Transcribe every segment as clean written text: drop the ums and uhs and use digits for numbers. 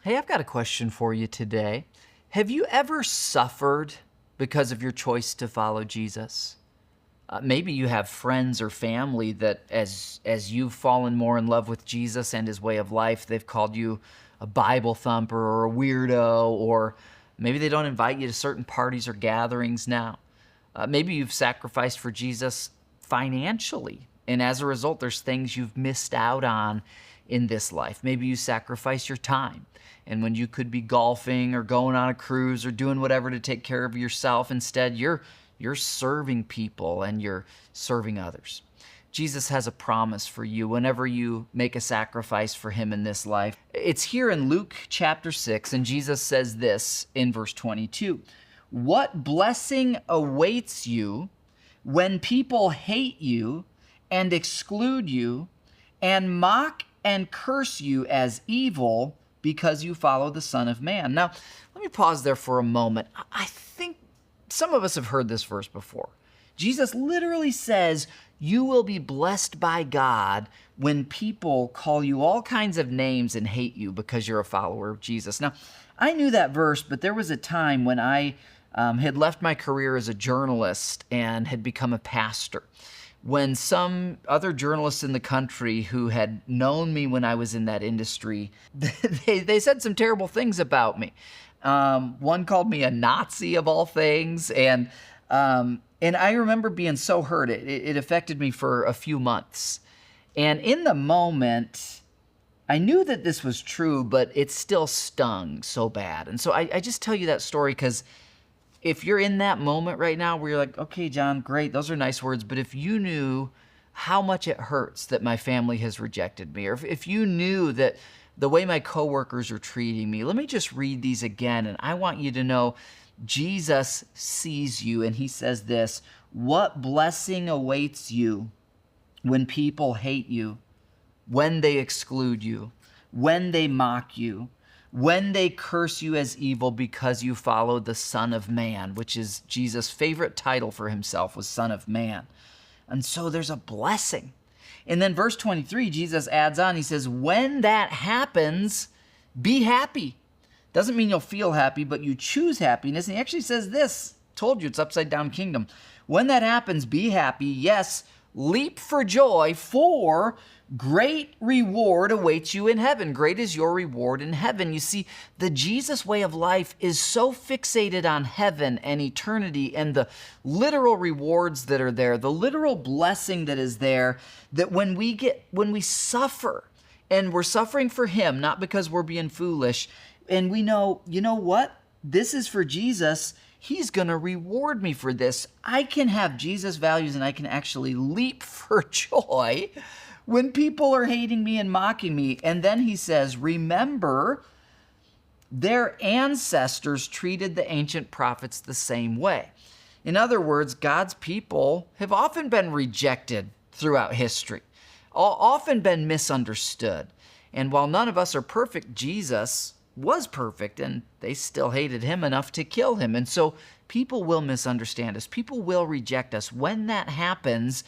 Hey, I've got a question for you today. Have you ever suffered because of your choice to follow Jesus? Maybe you have friends or family that as you've fallen more in love with Jesus and his way of life, they've called you a Bible thumper or a weirdo, or maybe they don't invite you to certain parties or gatherings now. Maybe you've sacrificed for Jesus financially, and as a result, there's things you've missed out on in this life. Maybe you sacrifice your time, and when you could be golfing or going on a cruise or doing whatever to take care of yourself, instead you're serving people and you're serving others. Jesus has a promise for you whenever you make a sacrifice for him in this life. It's here in Luke chapter 6, and Jesus says this in verse 22. What blessing awaits you when people hate you and exclude you and mock and curse you as evil because you follow the Son of Man? Now, let me pause there for a moment. I think some of us have heard this verse before. Jesus literally says, you will be blessed by God when people call you all kinds of names and hate you because you're a follower of Jesus. Now, I knew that verse, but there was a time when I had left my career as a journalist and had become a pastor, when some other journalists in the country who had known me when I was in that industry, they said some terrible things about me. One called me a Nazi of all things, and I remember being so hurt. It affected me for a few months. And in the moment, I knew that this was true, but it still stung so bad. And so I just tell you that story because if you're in that moment right now where you're like, okay, John, great, those are nice words, but if you knew how much it hurts that my family has rejected me, or if you knew that the way my coworkers are treating me, let me just read these again, and I want you to know Jesus sees you, and he says this, what blessing awaits you when people hate you, when they exclude you, when they mock you, when they curse you as evil because you follow the Son of Man, which is Jesus' favorite title for himself, was Son of Man. And so there's a blessing. And then verse 23, Jesus adds on, he says, when that happens, be happy. Doesn't mean you'll feel happy, but you choose happiness. And he actually says this, told you it's upside down kingdom. When that happens, be happy. Yes, leap for joy, for great reward awaits you in heaven. Great is your reward in heaven. You see, the Jesus way of life is so fixated on heaven and eternity and the literal rewards that are there, the literal blessing that is there, that when we suffer, and we're suffering for him, not because we're being foolish, and we know, you know what? This is for Jesus. He's going to reward me for this. I can have Jesus values and I can actually leap for joy when people are hating me and mocking me. And then he says, remember, their ancestors treated the ancient prophets the same way. In other words, God's people have often been rejected throughout history, often been misunderstood. And while none of us are perfect, Jesus was perfect, and they still hated him enough to kill him. And so people will misunderstand us. People will reject us. When that happens,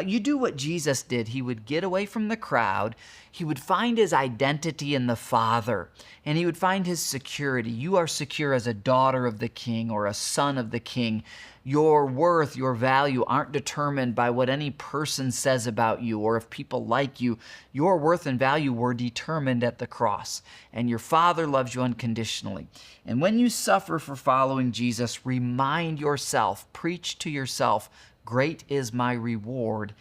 you do what Jesus did. He would get away from the crowd. He would find his identity in the Father, and he would find his security. You are secure as a daughter of the King or a son of the King. Your worth, your value aren't determined by what any person says about you or if people like you. Your worth and value were determined at the cross, and your Father loves you unconditionally. And when you suffer for following Jesus, remind yourself, preach to yourself, great is my reward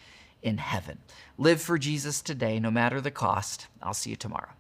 in heaven. Live for Jesus today, no matter the cost. I'll see you tomorrow.